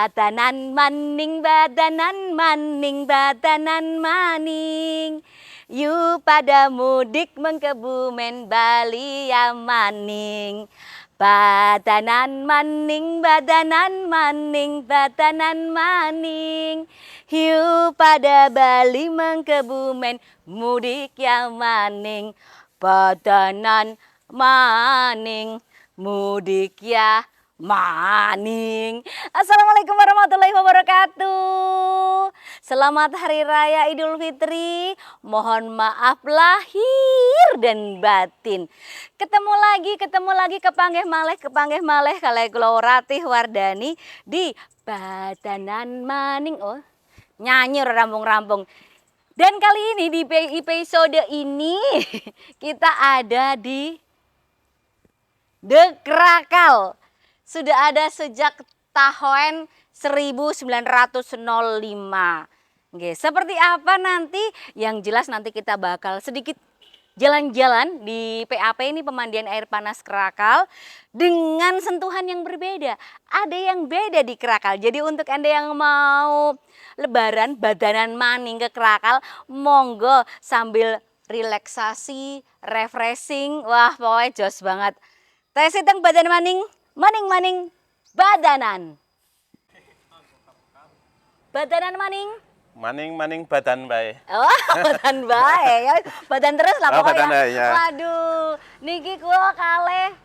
Batanan maning, batanan maning, batanan maning. Yu pada mudik mengkebumen Bali ya maning. Batanan maning, batanan maning, batanan maning. Hiu pada Bali mengkebumen mudik ya maning. Batanan maning, mudik ya maning. Assalamualaikum warahmatullahi wabarakatuh. Selamat Hari Raya Idul Fitri. Mohon maaf lahir dan batin. Ketemu lagi kepanggih malih kalih kula Ratih Wardani di Batanan Maning. Oh, nyanyi rampung-rampung. Dan kali ini di episode ini kita ada di The Krakal. Sudah ada sejak tahun 1905. Oke, seperti apa nanti? Yang jelas nanti kita bakal sedikit jalan-jalan di PAP ini, pemandian air panas Krakal, dengan sentuhan yang berbeda. Ada yang beda di Krakal. Jadi untuk Anda yang mau lebaran batanan maning ke Krakal, monggo sambil relaksasi, refreshing. Wah, pokoknya jos banget. Teh siteng batanan maning, maning badanan. Batanan maning. Maning badan bae. Oh, badan bae ya. Badan terus lah pokoknya. Badan, ya. Waduh, niki kula kalih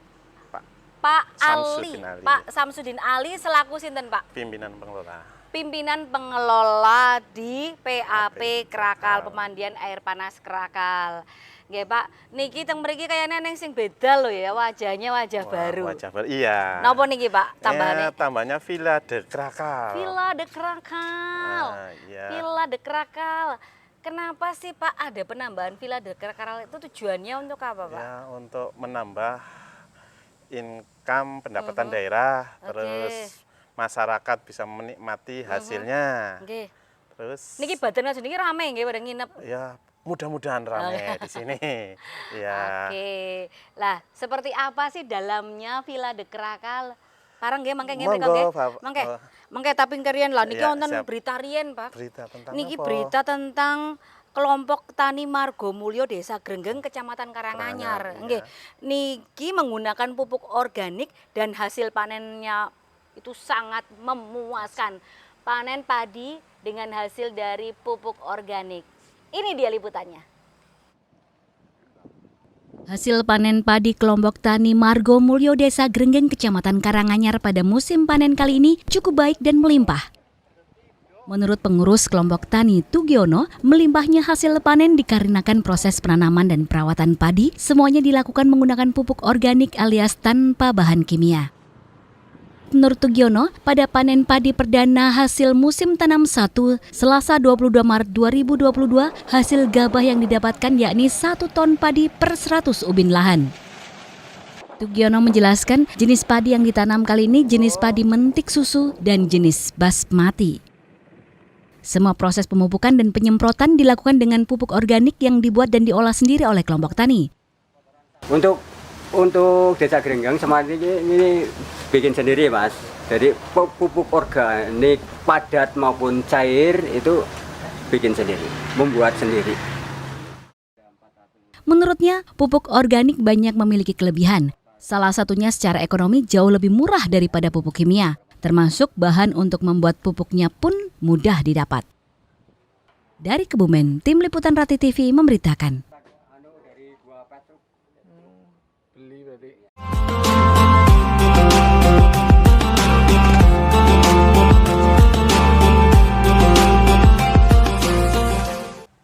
Pak Ali. Pak Samsudin Ali selaku sinten, Pak? Pimpinan pengelola. Pimpinan pengelola di PAP Krakal, pemandian air panas Krakal. Nggih, Pak. Niki teng mriki kayane neng sing beda loh ya, wajahnya wajah baru. Wajah baru. Iya. Napa niki, Pak? Tambahane? Tambahnya Villa The Krakal. Villa The Krakal. Iya. Villa The Krakal. Kenapa sih, Pak, ada penambahan Villa The Krakal? Itu tujuannya untuk apa, Pak? Ya, untuk menambah income pendapatan daerah, terus masyarakat bisa menikmati hasilnya. Oke. Terus niki badan niki rame nggih pada nginep. Ya, mudah-mudahan rame di sini. Ya. Oke. Lah, seperti apa sih dalamnya Villa The Krakal? Parang nggih mangke nggih Monggo, mangke. Mangke tapi kerian lah niki Ya, wonten siap. berita riyen, Pak. Berita tentang Niki apa? berita tentang kelompok tani Margomulyo Desa Grenggeng Kecamatan Karanganyar. Karanganyar, Nggih. iya. Niki menggunakan pupuk organik dan hasil panennya itu sangat memuaskan. Panen padi dengan hasil dari pupuk organik. Ini dia liputannya. Hasil panen padi kelompok tani Margomulyo Desa Grenggeng Kecamatan Karanganyar pada musim panen kali ini cukup baik dan melimpah. Menurut pengurus kelompok tani Tugiono, melimpahnya hasil panen dikarenakan proses penanaman dan perawatan padi semuanya dilakukan menggunakan pupuk organik alias tanpa bahan kimia. Menurut Tugiono, pada panen padi perdana hasil musim tanam 1, Selasa 22 Maret 2022, hasil gabah yang didapatkan yakni 1 ton padi per 100 ubin lahan. Tugiono menjelaskan jenis padi yang ditanam kali ini jenis padi mentik susu dan jenis basmati. Semua proses pemupukan dan penyemprotan dilakukan dengan pupuk organik yang dibuat dan diolah sendiri oleh kelompok tani. Untuk Desa Grenggeng semuanya ini bikin sendiri, Mas. Jadi pupuk organik padat maupun cair itu bikin sendiri, membuat sendiri. Menurutnya, pupuk organik banyak memiliki kelebihan. Salah satunya secara ekonomi jauh lebih murah daripada pupuk kimia, termasuk bahan untuk membuat pupuknya pun mudah didapat. Dari Kebumen, Tim Liputan Ratih TV memberitakan.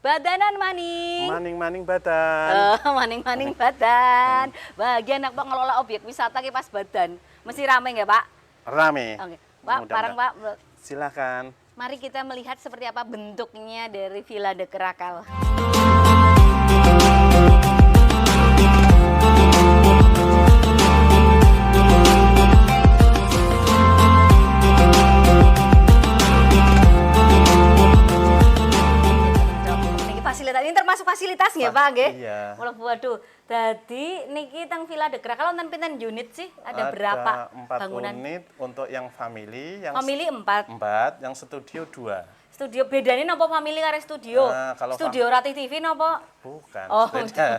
Badanan maning. Maning badan. Maning badan. Bagian anak Pak ngelola objek wisata ki pas badan. Mesti rame nggak, Pak? Rame. Oke. Pak, parang Pak. Silakan. Mari kita melihat seperti apa bentuknya dari Villa The Krakal. Ini termasuk fasilitas nggih, Pak, nggih? Iya. Waduh. Dadi niki teng Villa De Krakal wonten pinten unit sih? Ada berapa 4 bangunan? unit untuk yang family, yang Family 4. 4, yang studio 2. Studio bedane napa family karo studio? Kalau Studio Ratih TV napa? Bukan, Oh, beda.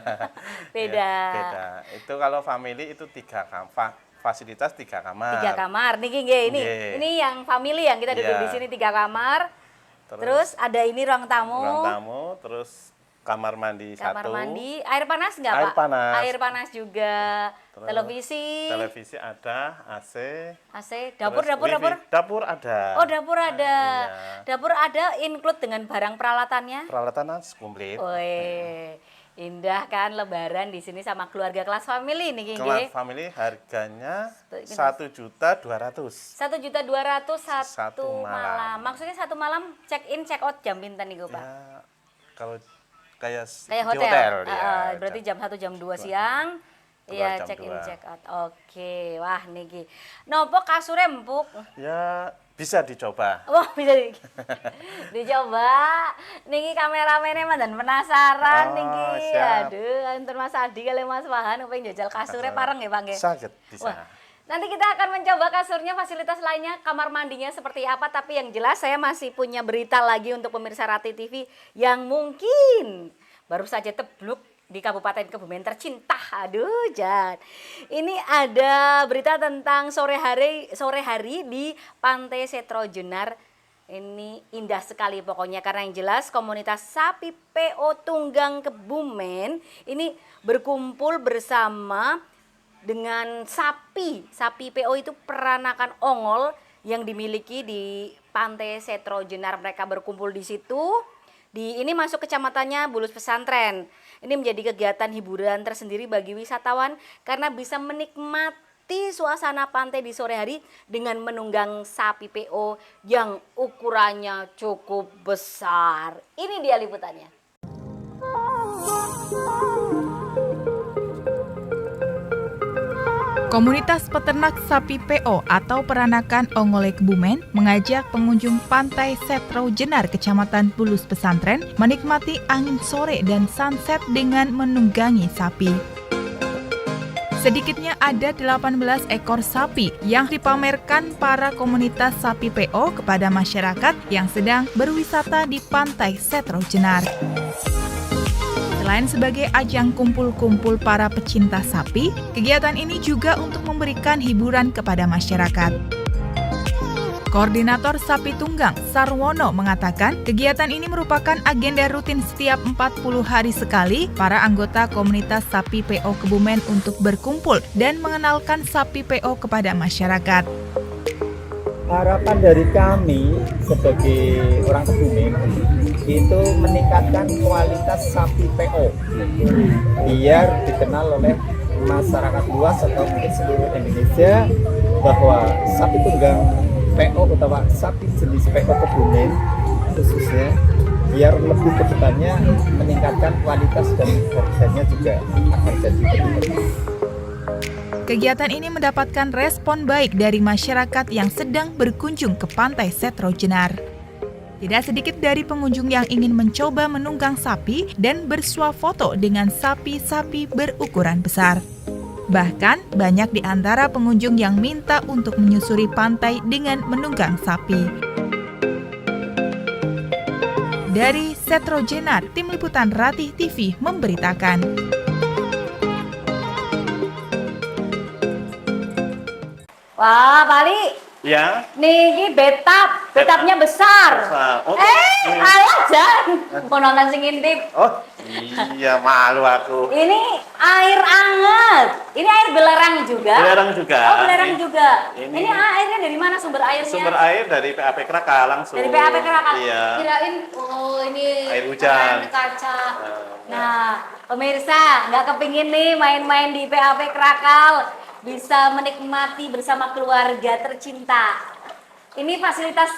beda. Ya, beda. Itu kalau family itu 3 kamar, fasilitas 3 kamar. 3 kamar. Niki nggih ini. Nggih. Ini yang family yang kita duduk Iya. di sini 3 kamar. Terus ada ini ruang tamu. Ruang tamu, terus kamar mandi Kamar 1. mandi, air panas nggak Air Pak? panas. Air panas juga. Terus Televisi, Televisi ada, AC. AC, dapur, terus dapur, wifi. dapur. Dapur ada. Oh dapur ada. Iya. Dapur ada include dengan barang peralatannya. Peralatan harus komplit. Wih, indah kan Lebaran di sini sama keluarga kelas family nih Kelas nggih. family harganya Ini 1.200.000. 1.200.000 Satu satu malam. malam. Maksudnya satu malam check in check out jam pinten niku Pak? Ya, kalau kayak Kayak di hotel. ya. Berarti jam 1 jam 2 siang. Keluar Iya, jam check in 2. check out. Oke, wah niki. Nopo kasure empuk? Ya bisa dicoba. Wah, bisa dicoba. Niki kameramennya mandan penasaran Oh, niki. siap. Aduh, antar Mas Adi kali Mas Wahan pengen jajal kasure pareng ya, Bang nggih. Saged bisa. Wah, nanti kita akan mencoba kasurnya, fasilitas lainnya, kamar mandinya seperti apa. Tapi yang jelas saya masih punya berita lagi untuk pemirsa Ratih TV yang mungkin baru saja tebluk di Kabupaten Kebumen tercinta. Aduh, Jan. Ini ada berita tentang sore hari di Pantai Setro Jenar. Ini indah sekali pokoknya karena yang jelas komunitas sapi PO Tunggang Kebumen ini berkumpul bersama dengan sapi. Sapi PO itu peranakan ongol yang dimiliki di Pantai Setro Jenar. Mereka berkumpul di situ. Ini masuk kecamatannya Bulus Pesantren. Ini menjadi kegiatan hiburan tersendiri bagi wisatawan karena bisa menikmati suasana pantai di sore hari dengan menunggang sapi PO yang ukurannya cukup besar. Ini dia liputannya. Komunitas peternak sapi PO atau peranakan Ongole Kebumen mengajak pengunjung Pantai Setro Jenar, Kecamatan Bulus Pesantren menikmati angin sore dan sunset dengan menunggangi sapi. Sedikitnya ada 18 ekor sapi yang dipamerkan para komunitas sapi PO kepada masyarakat yang sedang berwisata di Pantai Setro Jenar. Selain sebagai ajang kumpul-kumpul para pecinta sapi, kegiatan ini juga untuk memberikan hiburan kepada masyarakat. Koordinator Sapi Tunggang, Sarwono, mengatakan kegiatan ini merupakan agenda rutin setiap 40 hari sekali para anggota komunitas sapi PO Kebumen untuk berkumpul dan mengenalkan sapi PO kepada masyarakat. Harapan dari kami sebagai orang Kebumen itu meningkatkan kualitas sapi PO biar dikenal oleh masyarakat luas atau mungkin seluruh Indonesia bahwa sapi tunggang PO atau sapi jenis PO Kebumen khususnya biar lebih ke depannya meningkatkan kualitas dan harganya juga akan jadi lebih bagus. Kegiatan ini mendapatkan respon baik dari masyarakat yang sedang berkunjung ke Pantai Setro Jenar. Tidak sedikit dari pengunjung yang ingin mencoba menunggang sapi dan bersuah foto dengan sapi-sapi berukuran besar. Bahkan banyak di antara pengunjung yang minta untuk menyusuri pantai dengan menunggang sapi. Dari Setro Jenar, Tim Liputan Ratih TV memberitakan. Wah, Pali. Ya. Niki betapnya besar. Besar. Oh, Alah Jan. Mau nonton sing ngintip. Oh, iya malu aku. Ini air anget. Ini air belerang juga. Belerang juga. Oh, belerang juga. Ini- Ini airnya dari mana sumber airnya? Sumber air dari PAP Krakal langsung. Dari PAP Krakal. Iya. Kirain ini Air hujan. air kaca. Nah, Nah, pemirsa, nggak kepingin nih main-main di PAP Krakal. Bisa menikmati bersama keluarga tercinta. Ini fasilitas,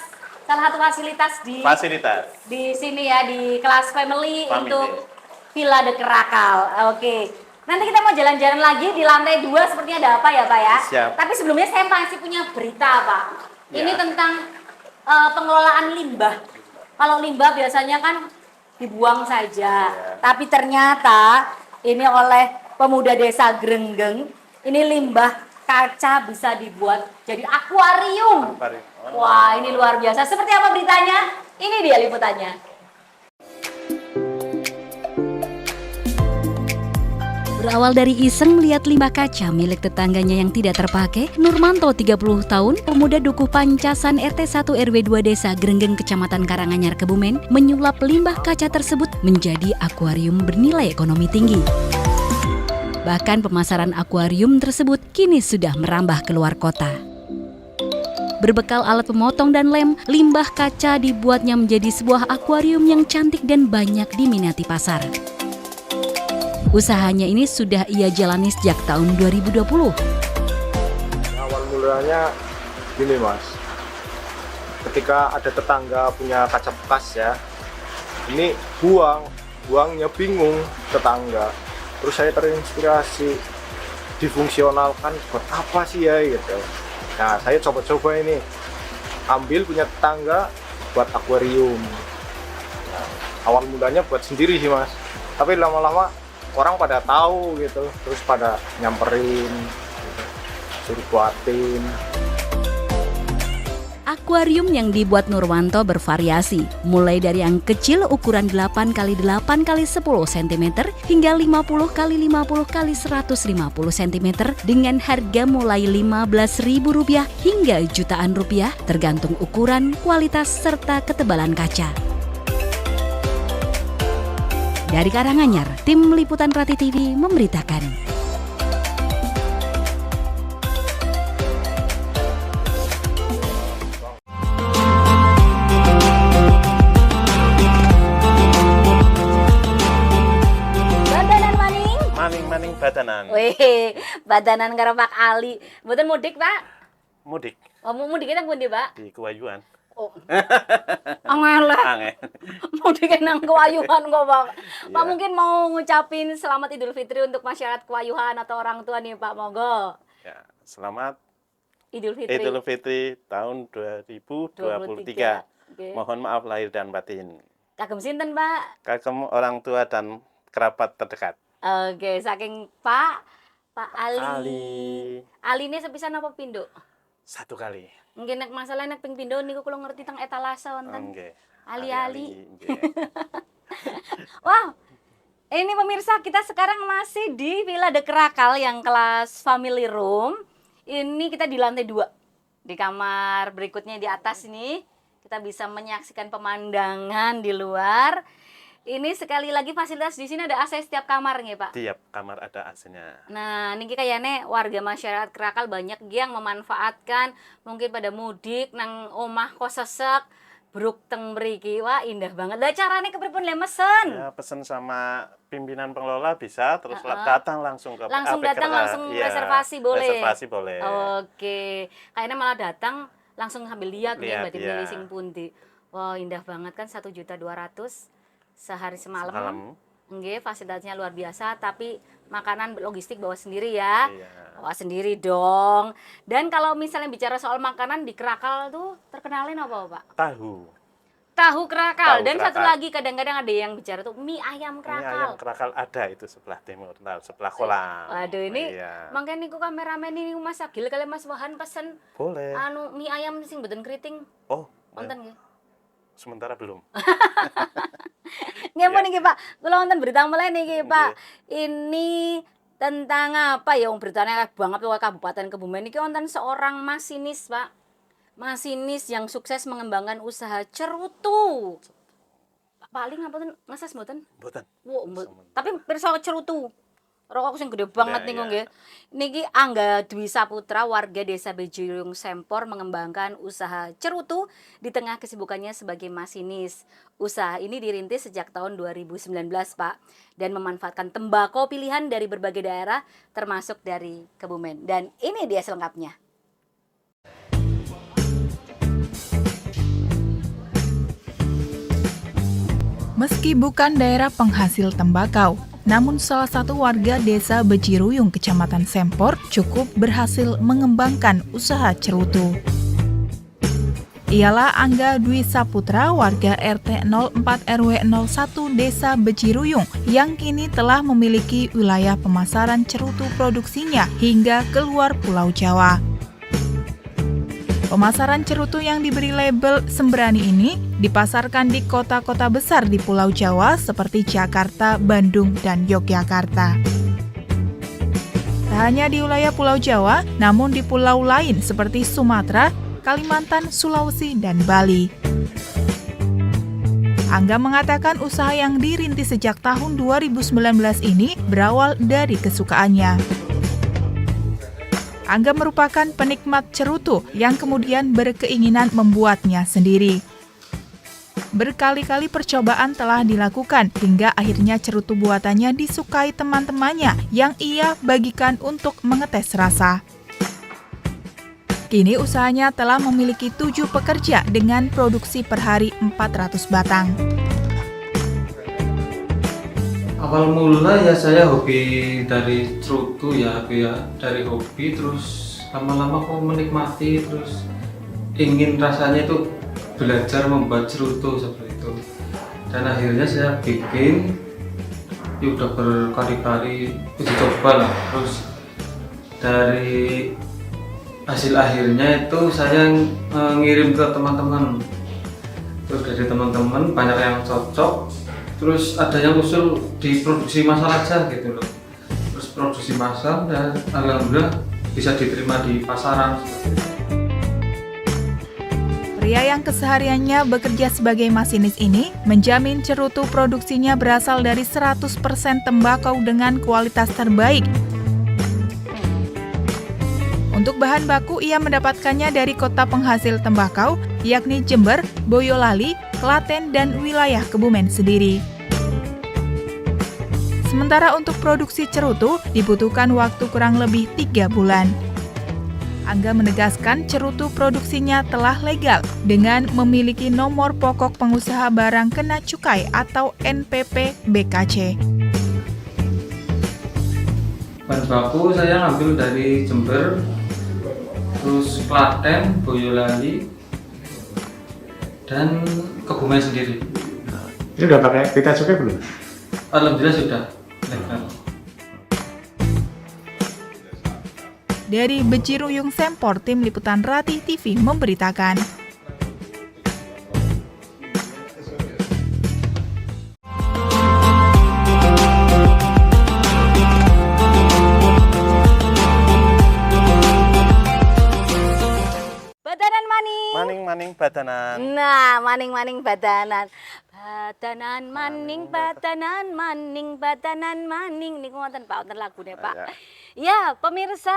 salah satu fasilitas Fasilitas. di sini ya, di kelas family. Family. Untuk Villa De Krakal. Oke. Nanti kita mau jalan-jalan lagi di lantai 2 sepertinya ada apa ya Pak ya? Siap. Tapi sebelumnya saya masih punya berita Pak. Ini Ya. tentang pengelolaan limbah. Kalau limbah biasanya kan dibuang saja. Tapi ternyata ini oleh pemuda desa Grenggeng, ini limbah kaca bisa dibuat jadi akuarium. Wah, ini luar biasa. Seperti apa beritanya? Ini dia liputannya. Berawal dari iseng melihat limbah kaca milik tetangganya yang tidak terpakai, Nurmanto 30 tahun, pemuda Dukuh Pancasan RT 1 RW 2 Desa Grenggeng Kecamatan Karanganyar Kebumen, menyulap limbah kaca tersebut menjadi akuarium bernilai ekonomi tinggi. Bahkan pemasaran akuarium tersebut kini sudah merambah keluar kota. Berbekal alat pemotong dan lem, limbah kaca dibuatnya menjadi sebuah akuarium yang cantik dan banyak diminati pasar. Usahanya ini sudah ia jalani sejak tahun 2020. Awal mulanya gini Mas, ketika ada tetangga punya kaca bekas ya, ini buangnya bingung tetangga. Terus saya terinspirasi, difungsionalkan buat apa sih ya gitu. Nah saya coba-coba ini, ambil punya tetangga buat akuarium. Nah, awal mulanya buat sendiri sih Mas, tapi lama-lama orang pada tahu gitu, terus pada nyamperin, gitu, suruh buatin. Akuarium yang dibuat Nurmanto bervariasi, mulai dari yang kecil ukuran 8x8x10 cm hingga 50x50x150 cm dengan harga mulai Rp15.000 hingga jutaan rupiah tergantung ukuran, kualitas, serta ketebalan kaca. Dari Karanganyar, tim Liputan Rati TV memberitakan. Badanan maning. Maning-maning badanan. Wih, badanan karo Pak Ali. Mboten mudik, Pak? Mudik Oh, mudik kita pundi, Pak? di Kewayuan. Oh. Angel. Angel. Mudik nang Kewayuan kok, Pak. Pak Iya. mungkin mau ngucapin selamat Idul Fitri untuk masyarakat Kewayuan atau orang tua nih, Pak. Monggo. Ya, selamat Idul Fitri. Idul Fitri tahun 2023. Oke. Mohon maaf lahir dan batin. Kagem sinten, Pak? Kagem orang tua dan kerabat terdekat. Oke, saking Pak Ali. Ali ini sepisan apa pindho? satu kali. Mungkin nek masalah nek ping pindho niku kula ngerti teng etalase wonten. Nggih. Ali-ali. nggih. Wah, ini pemirsa kita sekarang masih di Villa De Krakal yang kelas family room. Ini kita di lantai 2. Di kamar berikutnya di atas ini kita bisa menyaksikan pemandangan di luar. Ini sekali lagi fasilitas di sini ada AC setiap kamar nggih, Pak. Tiap kamar ada AC-nya. Nah, niki kayaknya warga masyarakat Krakal banyak yang memanfaatkan mungkin pada mudik nang omah kos sesek bruk teng mriki. Wah, indah banget. Lah carane kepripun le mesen? Ya, pesen sama pimpinan pengelola bisa, terus datang langsung ke Langsung APK. datang langsung Iya, reservasi boleh. Reservasi boleh. Oke. Kayaknya malah datang langsung sambil lihat nih Lihat, berarti iya. milih sing pundi. Wah, indah banget kan 1.200.000 sehari semalam. Semalam. Nggih, fasilitasnya luar biasa, tapi makanan logistik bawa sendiri ya. Iya. Bawa sendiri dong. Dan kalau misalnya bicara soal makanan di Krakal tuh terkenalin apa, Pak? Tahu Krakal. Tahu Dan satu Krakal. lagi kadang-kadang ada yang bicara tuh mie ayam Ini ayam Krakal. Krakal ada itu sebelah timur, sebelah kolam. Waduh, ini Iya. makanya niku kameramen ini Mas Agil kali Mas Wahan pesen Boleh. anu mie ayam sing mboten keriting. Oh, Wonten nggih. sementara belum. Nggih Ya. niki Pak, kula wonten berita mulai niki Pak. Ini tentang apa ya wong beritanya banget ke Kabupaten Kebumen niki wonten seorang masinis, Pak. Masinis yang sukses mengembangkan usaha cerutu. Paling apa tuh Mas mboten? Mboten. Tapi pirsa cerutu. Rokok sing gede banget Iya, niku iya. nggih. Niki Angga Dwi Saputra warga Desa Bejirung Sempor mengembangkan usaha cerutu di tengah kesibukannya sebagai masinis. Usaha ini dirintis sejak tahun 2019, Pak, dan memanfaatkan tembakau pilihan dari berbagai daerah termasuk dari Kebumen. Dan ini dia selengkapnya. Meski bukan daerah penghasil tembakau, namun salah satu warga desa Bejiruyung, Kecamatan Sempor, cukup berhasil mengembangkan usaha cerutu. ialah Angga Dwi Saputra, warga RT 04 RW 01 Desa Beciruyung, yang kini telah memiliki wilayah pemasaran cerutu produksinya hingga keluar Pulau Jawa. Pemasaran cerutu yang diberi label Sembrani ini dipasarkan di kota-kota besar di Pulau Jawa seperti Jakarta, Bandung, dan Yogyakarta. Tak hanya di wilayah Pulau Jawa, namun di pulau lain seperti Sumatera, Kalimantan, Sulawesi, dan Bali. Angga mengatakan usaha yang dirintis sejak tahun 2019 ini berawal dari kesukaannya. Angga merupakan penikmat cerutu yang kemudian berkeinginan membuatnya sendiri. Berkali-kali percobaan telah dilakukan hingga akhirnya cerutu buatannya disukai teman-temannya yang ia bagikan untuk mengetes rasa. Kini usahanya telah memiliki 7 pekerja dengan produksi per hari 400 batang. Awal mula ya saya hobi dari cerutu ya, dari hobi, terus lama-lama kok menikmati, terus ingin rasanya itu belajar membuat cerutu seperti itu. Dan akhirnya saya bikin, ya udah berkali-kali uji coba lah. Terus dari hasil akhirnya itu saya ngirim ke teman-teman. Terus dari teman-teman banyak yang cocok. Terus ada yang usul diproduksi massal aja gitu loh. Terus produksi massal dan alhamdulillah bisa diterima di pasaran. Pria yang kesehariannya bekerja sebagai masinis ini menjamin cerutu produksinya berasal dari 100% tembakau dengan kualitas terbaik. Untuk bahan baku ia mendapatkannya dari kota penghasil tembakau, yakni Jember, Boyolali, Klaten, dan wilayah Kebumen sendiri. Sementara untuk produksi cerutu dibutuhkan waktu kurang lebih 3 bulan. Angga menegaskan cerutu produksinya telah legal dengan memiliki nomor pokok pengusaha barang kena cukai atau NPP BKC. Bahan baku saya ngambil dari Jember, terus Klaten, Boyolali, dan Kebumen sendiri. Ini udah pakai pita cukai belum? Alhamdulillah sudah legal. Dari Beciruyung Sempor, Tim Liputan Ratih TV memberitakan. Maning badanan. Nah, maning-maning badanan. Badanan maning, badanan maning, badanan maning. Niku wonten Pak, wonten lagune Pak. Ya, pemirsa,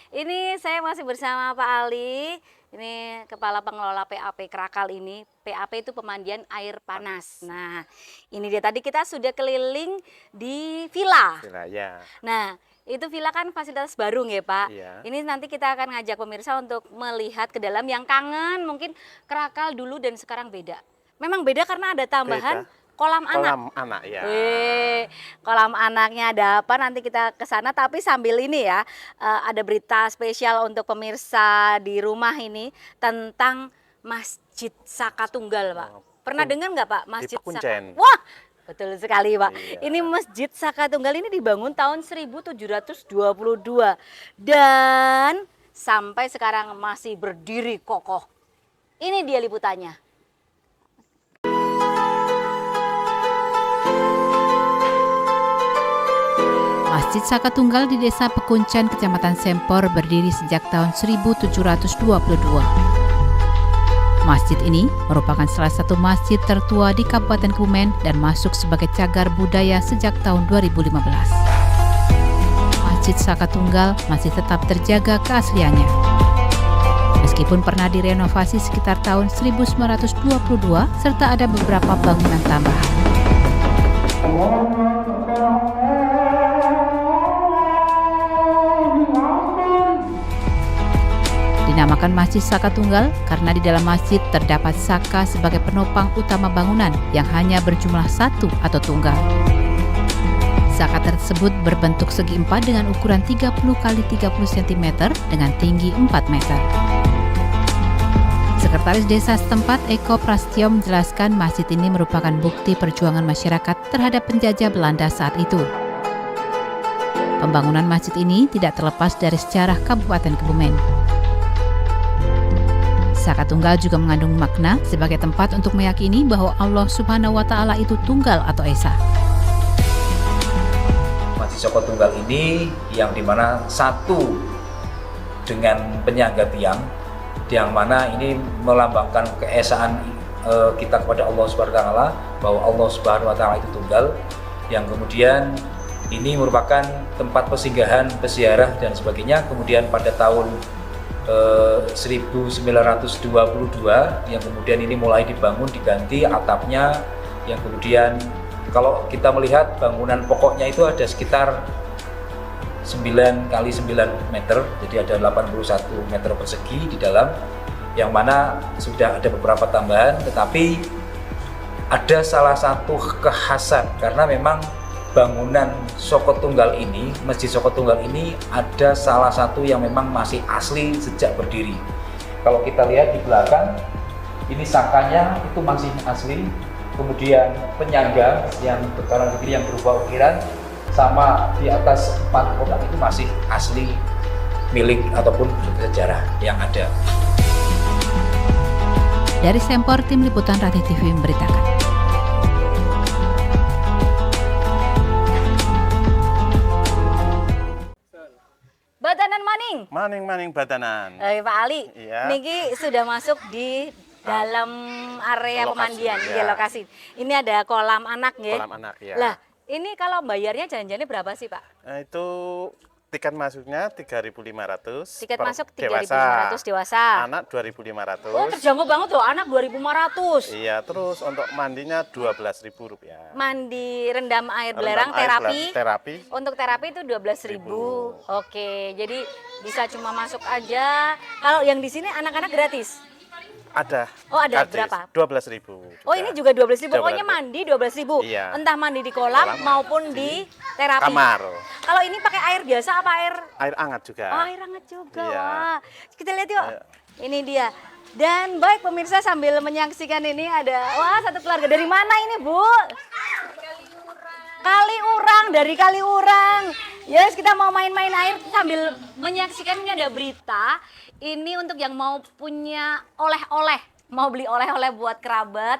ini saya masih bersama Pak Ali. Ini Kepala Pengelola PAP Krakal ini. PAP itu pemandian air panas. Nah, ini dia tadi kita sudah keliling di villa. Villa, ya. Nah, itu villa kan fasilitas baru ya Pak. Iya. Ini nanti kita akan ngajak pemirsa untuk melihat ke dalam yang kangen mungkin Krakal dulu dan sekarang beda. Memang beda karena ada tambahan kolam anak. Kolam anak ya. Kolam anaknya ada apa nanti kita ke sana, tapi sambil ini ya ada berita spesial untuk pemirsa di rumah ini tentang Masjid Saka Tunggal Pak. Pernah dengar nggak Pak Masjid Saka? Wah, betul sekali Pak. Iya. Ini Masjid Saka Tunggal ini dibangun tahun 1722 dan sampai sekarang masih berdiri kokoh. Ini dia liputannya. Masjid Saka Tunggal di Desa Pekuncan, Kecamatan Sempor berdiri sejak tahun 1722. Masjid ini merupakan salah satu masjid tertua di Kabupaten Kebumen dan masuk sebagai cagar budaya sejak tahun 2015. Masjid Saka Tunggal masih tetap terjaga keasliannya. Meskipun pernah direnovasi sekitar tahun 1922 serta ada beberapa bangunan tambahan. Dinamakan Masjid Saka Tunggal karena di dalam masjid terdapat saka sebagai penopang utama bangunan yang hanya berjumlah satu atau tunggal. Saka tersebut berbentuk segi empat dengan ukuran 30 x 30 cm dengan tinggi 4 meter. Sekretaris Desa setempat Eko Prastyo menjelaskan masjid ini merupakan bukti perjuangan masyarakat terhadap penjajah Belanda saat itu. Pembangunan masjid ini tidak terlepas dari sejarah Kabupaten Kebumen. Saka Tunggal juga mengandung makna sebagai tempat untuk meyakini bahwa Allah Subhanahu wa Ta'ala itu tunggal atau esa. Masjid Saka Tunggal ini yang dimana satu dengan penyangga tiang, yang mana ini melambangkan keesaan kita kepada Allah Subhanahu wa Ta'ala, bahwa Allah Subhanahu wa Ta'ala itu tunggal, yang kemudian ini merupakan tempat pesinggahan, peziarah dan sebagainya. Kemudian pada tahun 1922 yang kemudian ini mulai dibangun, diganti atapnya, yang kemudian kalau kita melihat bangunan pokoknya itu ada sekitar 9 kali 9 meter, jadi ada 81 meter persegi di dalam, yang mana sudah ada beberapa tambahan, tetapi ada salah satu kekhasan karena memang bangunan Saka Tunggal ini, Masjid Saka Tunggal ini ada salah satu yang memang masih asli sejak berdiri. Kalau kita lihat di belakang, ini sakanya itu masih asli, kemudian penyangga yang berkanan begini yang berupa ukiran, sama di atas 4 kotak itu masih asli milik ataupun bersejarah yang ada. Dari Sempor, Tim Liputan Ratih TV memberitakan. Batanan maning. Maning Batanan. Pak Ali, Iya. niki sudah masuk di dalam area Lokasi, pemandian, ya. di lokasi. Ini ada kolam anak ya. Kolam anak ya. Lah, ini kalau bayarnya jalan-jalannya berapa sih, Pak? Itu tiket masuknya 3.500. Tiket per masuk 3.500 dewasa. Anak 2.500. Oh, terjangkau banget loh, anak 2.500. Iya, terus untuk mandinya Rp12.000. Mandi rendam air belerang Rendam air terapi. terapi. Untuk terapi itu 12.000. Oke, jadi bisa cuma masuk aja. Kalau yang di sini anak-anak gratis. Ada. Oh, ada gratis. berapa? 12.000. Oh, ini juga 12.000. Pokoknya 12.000. mandi 12.000. Iya. Entah mandi di kolam maupun di terapi. Kamar. Kalau ini pakai air biasa apa air? Air hangat juga. Oh, air hangat juga. Iya. Wah. Kita lihat yuk. Ayo. Ini dia. Dan baik pemirsa, sambil menyaksikan ini ada satu keluarga. Dari mana ini, Bu? Kaliurang, dari Kaliurang. Yes, kita mau main-main air sambil menyaksikan. Ini ada berita. Ini untuk yang mau punya oleh-oleh, mau beli oleh-oleh buat kerabat.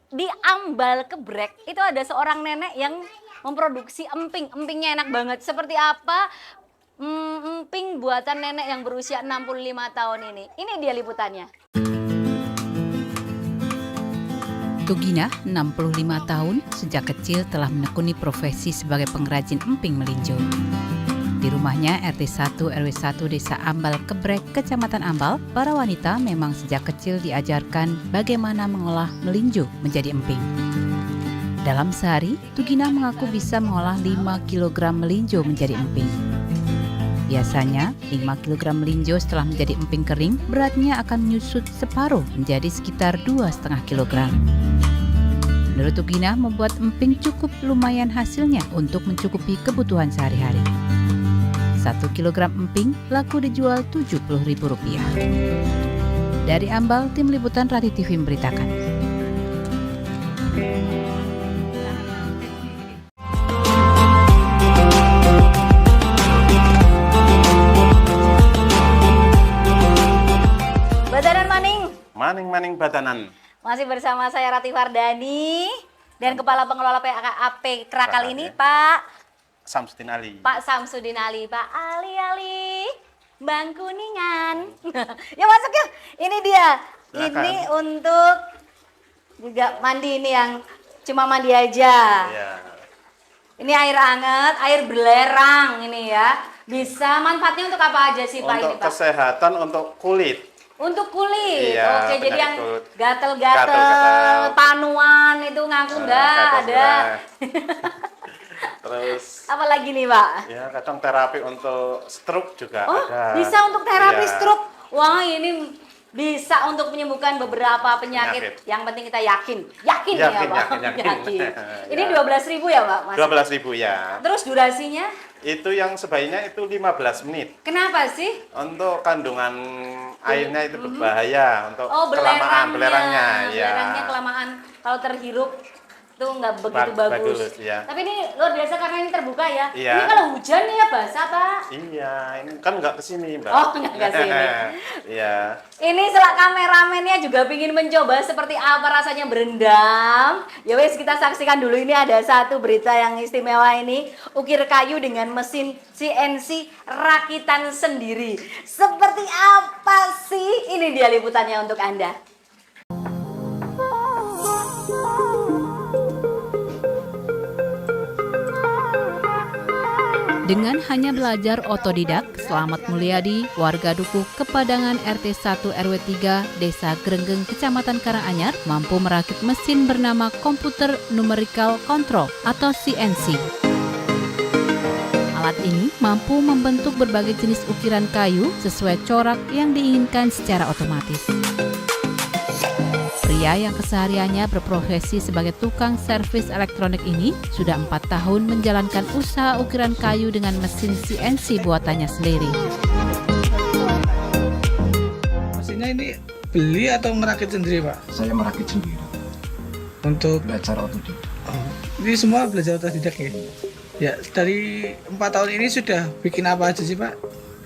Di Ambal Kebrek itu ada seorang nenek yang memproduksi emping. Empingnya enak banget. Seperti apa emping buatan nenek yang berusia 65 tahun ini. Ini dia liputannya. Tugina, 65 tahun, sejak kecil telah menekuni profesi sebagai pengrajin emping melinjo. Di rumahnya RT 1 RW 1 Desa Ambal Kebrek, Kecamatan Ambal, para wanita memang sejak kecil diajarkan bagaimana mengolah melinjo menjadi emping. Dalam sehari, Tugina mengaku bisa mengolah 5 kg melinjo menjadi emping. Biasanya, 5 kg melinjo setelah menjadi emping kering, beratnya akan menyusut separuh menjadi sekitar 2,5 kg. Menurut Tugina, membuat emping cukup lumayan hasilnya untuk mencukupi kebutuhan sehari-hari. 1 kg emping laku dijual Rp70.000. Dari Ambal, Tim Liputan Ratih TV memberitakan. Batanan maning. Maning Batanan. Masih bersama saya Rati Wardani dan Kepala Pengelola PAP Krakal ini Pak Samsudin Ali. Pak Samsudin Ali, Pak Ali, Bang Kuningan. Ya masuk yuk. Ini dia. Silakan. Ini untuk juga mandi, ini yang cuma mandi aja. Iya. Ini air hangat, air belerang ini ya. Bisa manfaatnya untuk apa aja sih Pak ini Untuk Pak? kesehatan, untuk kulit. Untuk kulit. Iya, Oke, jadi yang kulit. gatel-gatel, Gatel-gatel. panuan itu ngaku enggak gatel ada. Terus Apa lagi nih Pak? ya kadang terapi untuk stroke juga Oh, ada. bisa untuk terapi Iya. stroke. Wah, ini bisa untuk menyembuhkan beberapa penyakit. Yang penting kita yakin ya Pak. Yakin. Ini 12.000 ya Pak? Mas? 12.000 ya. Terus durasinya? Itu yang sebaiknya itu 15 menit. Kenapa sih? Untuk kandungan airnya itu berbahaya untuk belerangnya, belerangnya ya. Belerangnya kelamaan kalau terhirup itu nggak begitu bagus. Ya. Tapi ini luar biasa karena ini terbuka ya. Iya. Ini kalau hujan nih ya basah Pak. Iya, ini kan nggak kesini Mbak. Oh nggak kesini. Iya. Ini selak kameramennya juga ingin mencoba seperti apa rasanya berendam. Ya wes kita saksikan dulu, ini ada satu berita yang istimewa ini. Ukir kayu dengan mesin CNC rakitan sendiri. Seperti apa sih? Ini dia liputannya untuk Anda. Dengan hanya belajar otodidak, Slamet Mulyadi, warga Dukuh Kepadangan RT 1 RW 3 Desa Grenggeng Kecamatan Karanganyar, mampu merakit mesin bernama Computer Numerical Control atau CNC. Alat ini mampu membentuk berbagai jenis ukiran kayu sesuai corak yang diinginkan secara otomatis. Pria yang kesehariannya berprofesi sebagai tukang servis elektronik ini sudah 4 tahun menjalankan usaha ukiran kayu dengan mesin CNC buatannya sendiri. Mesinnya ini beli atau merakit sendiri Pak? Saya merakit sendiri. Untuk belajar otodidak. Ini semua belajar otodidak ya? Ya, dari 4 tahun ini sudah bikin apa aja sih Pak?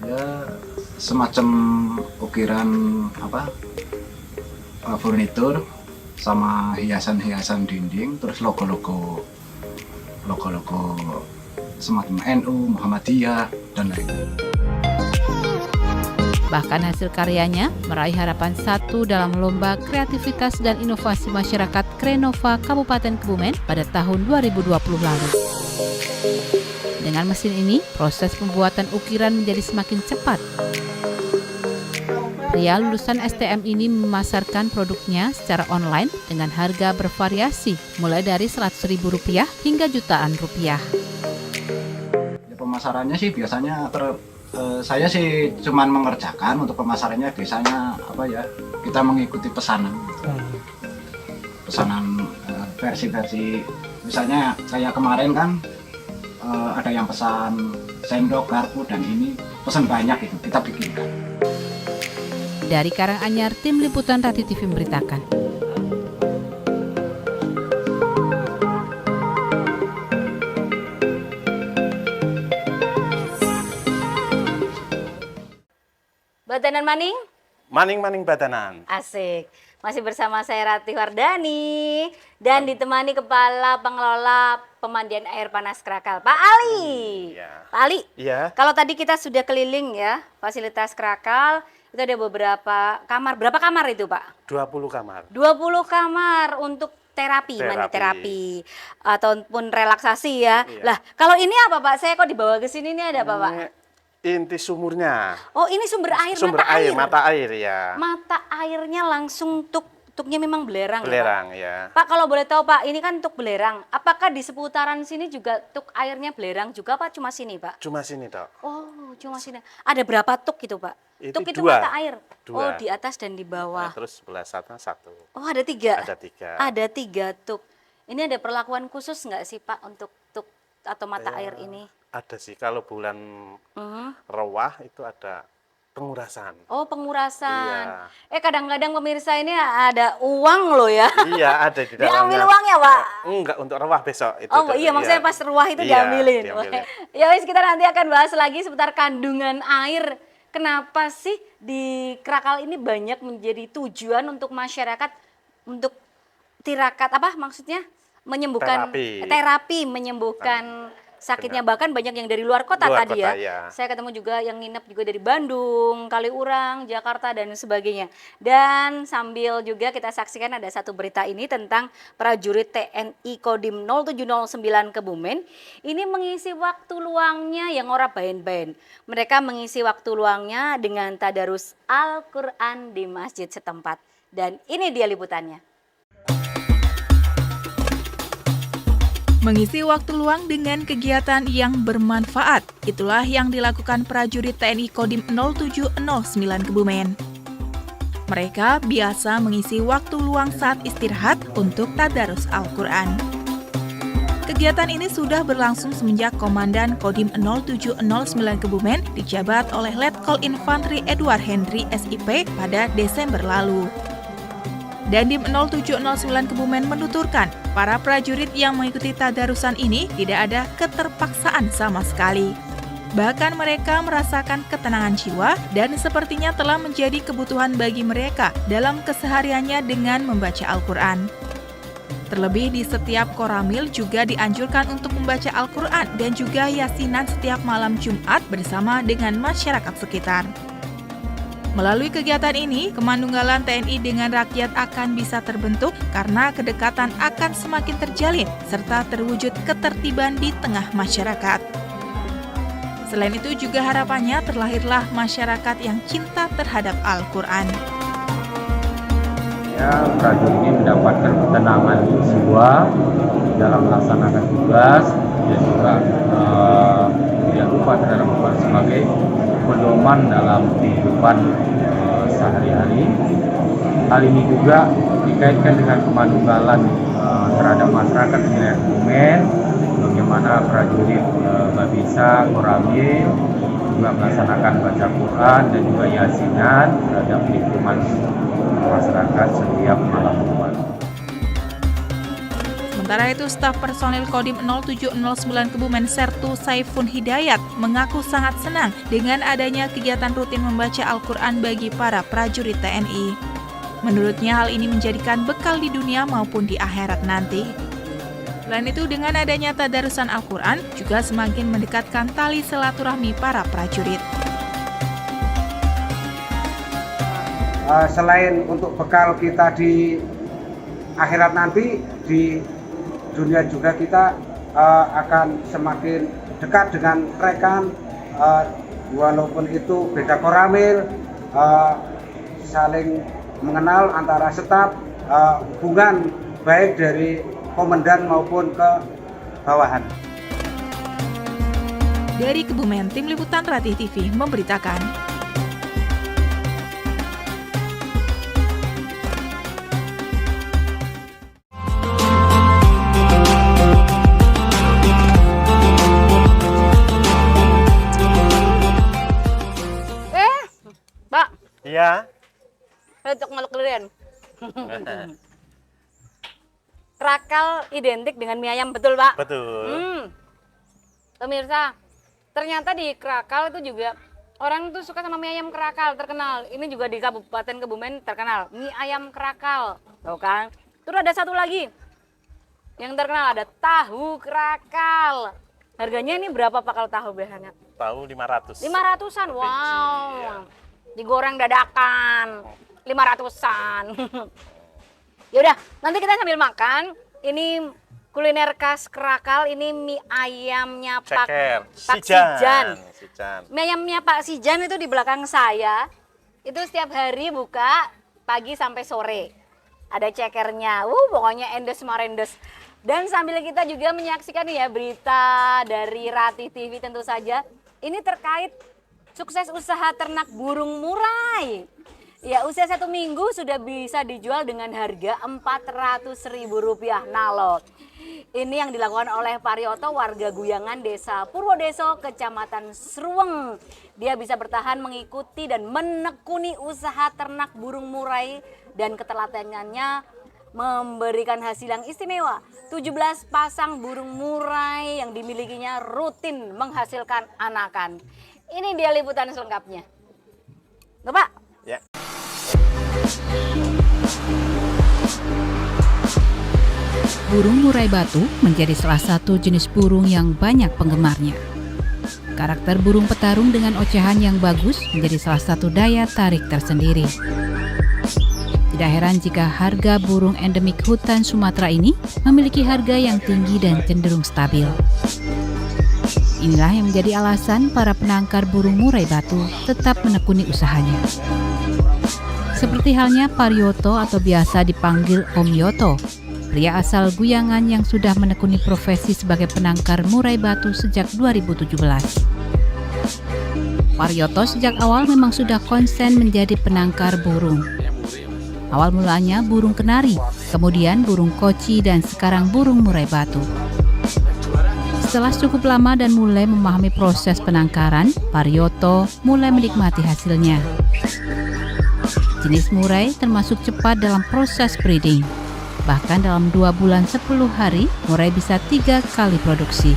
Ya, semacam ukiran furnitur sama hiasan-hiasan dinding, terus logo-logo semacam NU, Muhammadiyah dan lain-lain. Bahkan hasil karyanya meraih harapan 1 dalam lomba kreativitas dan inovasi masyarakat Krenova Kabupaten Kebumen pada tahun 2020 lalu. Dengan mesin ini, proses pembuatan ukiran menjadi semakin cepat. Pria lulusan STM ini memasarkan produknya secara online dengan harga bervariasi, mulai dari Rp100.000 hingga jutaan rupiah. Ya, pemasarannya sih biasanya saya sih cuman mengerjakan, untuk pemasarannya biasanya kita mengikuti pesanan. Pesanan versi-versi, misalnya kayak kemarin kan ada yang pesan sendok, garpu, dan ini pesan banyak itu kita bikinkan. Dari Karanganyar, tim liputan Rati TV memberitakan. Batanan Maning? Maning batanan. Asik. Masih bersama saya Rati Wardani dan ditemani Kepala Pengelola Pemandian Air Panas Krakal, Pak Ali. Ya. Pak Ali, Iya. kalau tadi kita sudah keliling ya, fasilitas Krakal, itu ada beberapa kamar. Berapa kamar itu Pak? 20 kamar. 20 kamar untuk terapi, mandi terapi ataupun relaksasi ya. Iya. Lah, kalau ini apa Pak? Saya kok dibawa ke sini ini ada apa Pak? Inti sumurnya. Oh, ini sumber air, Mata air ya. Mata airnya langsung tuknya memang belerang. Belerang ya, Pak? ya. Pak, kalau boleh tahu Pak, ini kan tuk belerang. Apakah di seputaran sini juga tuk airnya belerang juga Pak? Cuma sini Pak? Cuma sini Dok. Oh, cuma sini. Ada berapa tuk itu Pak? Tuk itu dua. mata air. Dua. Oh, di atas dan di bawah. Nah, terus sebelah sana 1. Oh, ada 3? Ada 3. Ada 3 tuk. Ini ada perlakuan khusus nggak sih Pak untuk tuk atau mata air ini? Ada sih, kalau bulan Rewah itu ada pengurasan. Oh, pengurasan. Iya. Kadang-kadang pemirsa ini ada uang loh ya. Iya, ada di dalamnya. Diambil uangnya Pak? Enggak, untuk Rewah besok. Itu oh iya, maksudnya pas Rewah itu diambilin. Ya wis, kita nanti akan bahas lagi seputar kandungan air. Kenapa sih di Krakal ini banyak menjadi tujuan untuk masyarakat untuk tirakat, maksudnya menyembuhkan terapi menyembuhkan sakitnya, bahkan banyak yang dari luar kota tadi ya. Saya ketemu juga yang nginep juga dari Bandung, Kaliurang, Jakarta dan sebagainya. Dan sambil juga kita saksikan ada satu berita ini tentang prajurit TNI Kodim 0709 Kebumen. Ini mengisi waktu luangnya yang ora baen-baen. Mereka mengisi waktu luangnya dengan tadarus Al-Quran di masjid setempat. Dan ini dia liputannya. Mengisi waktu luang dengan kegiatan yang bermanfaat, itulah yang dilakukan prajurit TNI Kodim 0709 Kebumen. Mereka biasa mengisi waktu luang saat istirahat untuk tadarus Al-Quran. Kegiatan ini sudah berlangsung semenjak Komandan Kodim 0709 Kebumen dijabat oleh Letkol Infanteri Edward Henry SIP pada Desember lalu. Dandim 0709 Kebumen menuturkan, para prajurit yang mengikuti tadarusan ini tidak ada keterpaksaan sama sekali. Bahkan mereka merasakan ketenangan jiwa dan sepertinya telah menjadi kebutuhan bagi mereka dalam kesehariannya dengan membaca Al-Quran. Terlebih di setiap koramil juga dianjurkan untuk membaca Al-Quran dan juga yasinan setiap malam Jumat bersama dengan masyarakat sekitar. Melalui kegiatan ini, kemandunggalan TNI dengan rakyat akan bisa terbentuk karena kedekatan akan semakin terjalin serta terwujud ketertiban di tengah masyarakat. Selain itu juga harapannya terlahirlah masyarakat yang cinta terhadap Al-Quran. Ya, prajurit ini mendapatkan ketenangan jiwa dalam melaksanakan tugas dan juga tidak lupa terhadap Al-Quran sebagai pedoman dalam kehidupan sehari-hari. Hal ini juga dikaitkan dengan kemandunggalan terhadap masyarakat wilayah Kebumen, bagaimana prajurit Babinsa, Koramil juga melaksanakan baca Quran dan juga yasinan terhadap lingkungan masyarakat setiap malam Jumat. Sementara itu, staf personil Kodim 0709 Kebumen Sertu Saifun Hidayat mengaku sangat senang dengan adanya kegiatan rutin membaca Al-Quran bagi para prajurit TNI. Menurutnya hal ini menjadikan bekal di dunia maupun di akhirat nanti. Selain itu, dengan adanya tadarusan Al-Quran juga semakin mendekatkan tali silaturahmi para prajurit. Selain untuk bekal kita di akhirat nanti, di dunia juga kita akan semakin dekat dengan rekan, walaupun itu beda koramil, saling mengenal antara staf, hubungan baik dari komandan maupun ke bawahan. Dari Kebumen, Tim Liputan Ratih TV memberitakan. Iya. Untuk ngeluk durian. Krakal identik dengan mie ayam, betul Pak? Betul. Pemirsa, ternyata di Krakal itu juga orang tuh suka sama mie ayam Krakal, terkenal. Ini juga di Kabupaten Kebumen terkenal, mie ayam Krakal. Tuh kan? Terus ada satu lagi yang terkenal, ada tahu Krakal. Harganya ini berapa Pak kalau tahu biasanya? Tahu 500. 500-an, wow. Digoreng dadakan, 500-an. Yaudah, nanti kita sambil makan. Ini kuliner khas Krakal, ini mie ayamnya Pak Sijan. Mie ayamnya Pak Sijan itu di belakang saya. Itu setiap hari buka pagi sampai sore. Ada cekernya, pokoknya endes marendes. Dan sambil kita juga menyaksikan ya berita dari Ratih TV tentu saja. Ini terkait sukses usaha ternak burung murai. Ya, usia 1 minggu sudah bisa dijual dengan harga Rp400.000. Nah loh, ini yang dilakukan oleh Parioto, warga Guyangan, Desa Purwodeso, Kecamatan Sruweng. Dia bisa bertahan mengikuti dan menekuni usaha ternak burung murai dan ketelatenannya memberikan hasil yang istimewa. 17 pasang burung murai yang dimilikinya rutin menghasilkan anakan. Ini dia liputan selengkapnya. Bapak? Ya. Burung murai batu menjadi salah satu jenis burung yang banyak penggemarnya. Karakter burung petarung dengan ocehan yang bagus menjadi salah satu daya tarik tersendiri. Tidak heran jika harga burung endemik hutan Sumatera ini memiliki harga yang tinggi dan cenderung stabil. Inilah yang menjadi alasan para penangkar burung murai batu tetap menekuni usahanya. Seperti halnya Parioto atau biasa dipanggil Om Yoto, pria asal Guyangan yang sudah menekuni profesi sebagai penangkar murai batu sejak 2017. Parioto sejak awal memang sudah konsen menjadi penangkar burung. Awal mulanya burung kenari, kemudian burung koci, dan sekarang burung murai batu. Setelah cukup lama dan mulai memahami proses penangkaran, Parioto mulai menikmati hasilnya. Jenis murai termasuk cepat dalam proses breeding. Bahkan dalam 2 bulan 10 hari, murai bisa 3 kali produksi.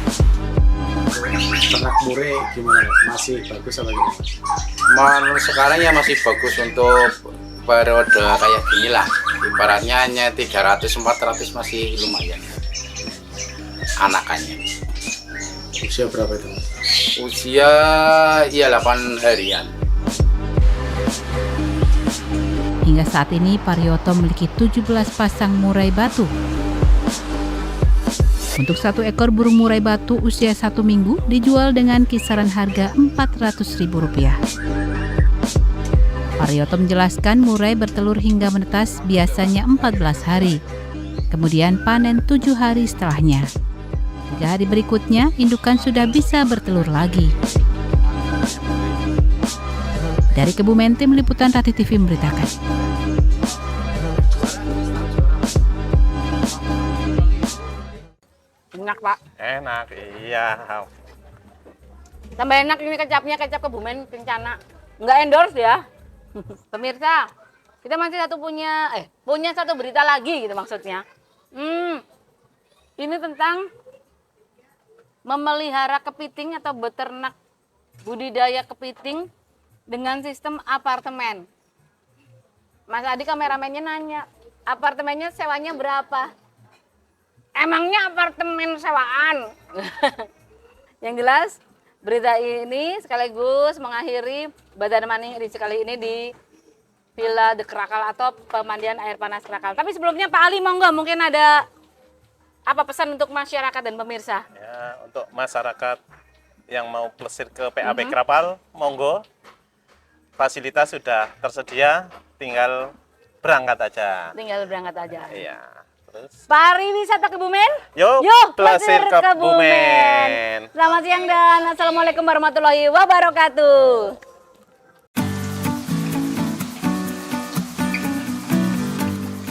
Ternak murai gimana? Masih bagus apa gimana? Sekarang ya masih bagus untuk periode kayak gini lah. Ibaratnya hanya 300-400 masih lumayan anakannya. Usia berapa itu? Usia ya 8 harian. Hingga saat ini Parioto memiliki 17 pasang murai batu. Untuk 1 ekor burung murai batu usia 1 minggu dijual dengan kisaran harga Rp400.000. Parioto menjelaskan murai bertelur hingga menetas biasanya 14 hari. Kemudian panen 7 hari setelahnya. 3 hari berikutnya indukan sudah bisa bertelur lagi. Dari Kebumen, tim liputan Rati TV memberitakan. Enak, Pak. Enak, iya. Tambah enak ini kecapnya, kecap Kebumen Kencana. Nggak endorse ya. Pemirsa, kita masih punya satu berita lagi gitu maksudnya. Ini tentang memelihara kepiting atau beternak budidaya kepiting dengan sistem apartemen. Mas Adi kameramennya nanya, apartemennya sewanya berapa? Emangnya apartemen sewaan? Yang jelas, berita ini sekaligus mengakhiri Badan Money edisi kali ini di Villa The Krakal atau pemandian air panas Krakal. Tapi sebelumnya Pak Ali monggo, mungkin ada apa pesan untuk masyarakat dan pemirsa? Ya, untuk masyarakat yang mau plesir ke PAP Krakal, monggo. Fasilitas sudah tersedia, tinggal berangkat aja. Iya. Terus Pariwisata Kebumen? Yuk plesir Kebumen. Selamat siang dan Assalamualaikum warahmatullahi wabarakatuh.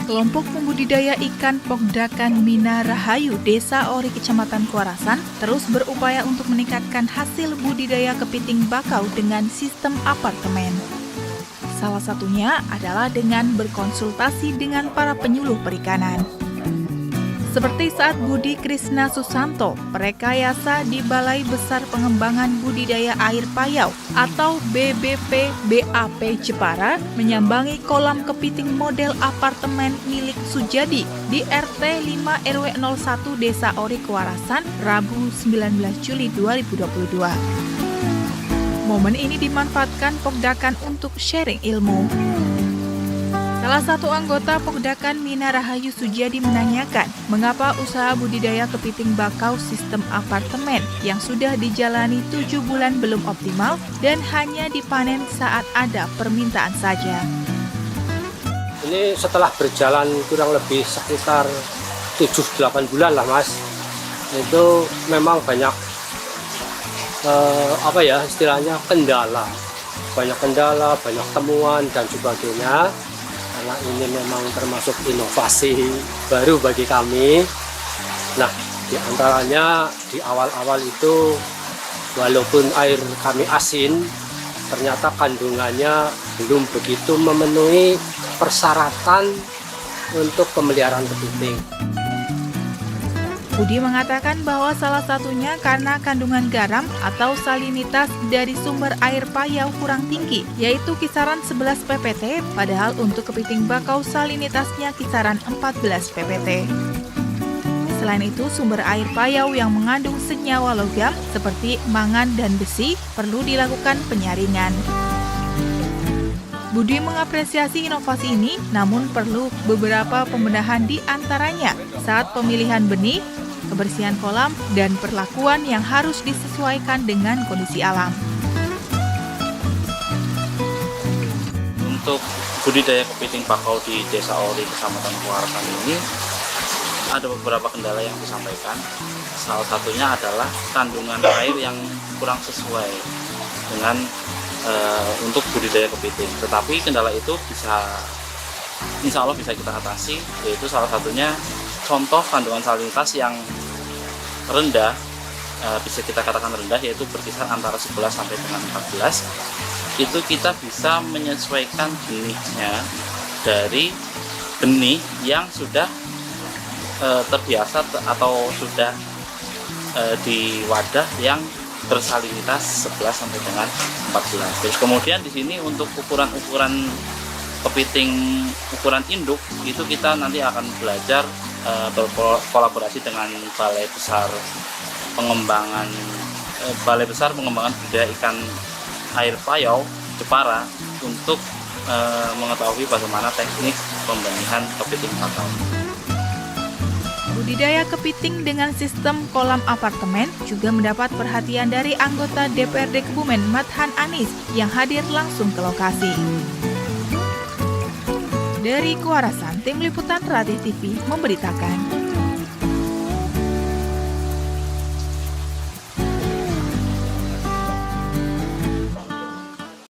Kelompok pembudidaya ikan Pogdakan Mina Rahayu, Desa Ori, Kecamatan Kuarasan, terus berupaya untuk meningkatkan hasil budidaya kepiting bakau dengan sistem apartemen. Salah satunya adalah dengan berkonsultasi dengan para penyuluh perikanan. Seperti saat Budi Krisna Susanto, Prekayasa di Balai Besar Pengembangan Budidaya Air Payau atau BBP BAP Jepara menyambangi kolam kepiting model apartemen milik Sujadi di RT 5 RW 01 Desa Ori Kuarasan, Rabu 19 Juli 2022. Momen ini dimanfaatkan Pogdakan untuk sharing ilmu. Salah satu anggota Pogdakan Mina Rahayu Sujadi menanyakan mengapa usaha budidaya kepiting bakau sistem apartemen yang sudah dijalani 7 bulan belum optimal dan hanya dipanen saat ada permintaan saja. Ini setelah berjalan kurang lebih sekitar 7-8 bulan lah Mas, itu memang banyak istilahnya kendala, banyak temuan dan sebagainya. Karena ini memang termasuk inovasi baru bagi kami. Nah, di antaranya di awal-awal itu walaupun air kami asin, ternyata kandungannya belum begitu memenuhi persyaratan untuk pemeliharaan kepiting. Budi mengatakan bahwa salah satunya karena kandungan garam atau salinitas dari sumber air payau kurang tinggi, yaitu kisaran 11 ppt, padahal untuk kepiting bakau salinitasnya kisaran 14 ppt. Selain itu, sumber air payau yang mengandung senyawa logam seperti mangan dan besi perlu dilakukan penyaringan. Budi mengapresiasi inovasi ini, namun perlu beberapa pembenahan di antaranya saat pemilihan benih, kebersihan kolam, dan perlakuan yang harus disesuaikan dengan kondisi alam. Untuk budidaya kepiting bakau di Desa Ori, Kecamatan Kuarasan ini ada beberapa kendala yang disampaikan. Salah satunya adalah kandungan air yang kurang sesuai dengan untuk budidaya kepiting. Tetapi kendala itu bisa insya Allah bisa kita atasi, yaitu salah satunya contoh kandungan salinitas yang rendah, bisa kita katakan rendah, yaitu berkisar antara 11 sampai dengan 14. Itu kita bisa menyesuaikan benihnya dari benih yang sudah terbiasa atau sudah di wadah yang bersalinitas 11 sampai dengan 14. Terus kemudian di sini untuk ukuran kepiting ukuran induk itu kita nanti akan belajar berkolaborasi dengan Balai Besar Pengembangan Budidaya Ikan Air Payau Jepara untuk mengetahui bagaimana teknik pembenihan kepiting pakau. Budidaya kepiting dengan sistem kolam apartemen juga mendapat perhatian dari anggota DPRD Kebumen Madhan Anis yang hadir langsung ke lokasi. Dari Kuarasan, Tim Liputan Rati TV memberitakan.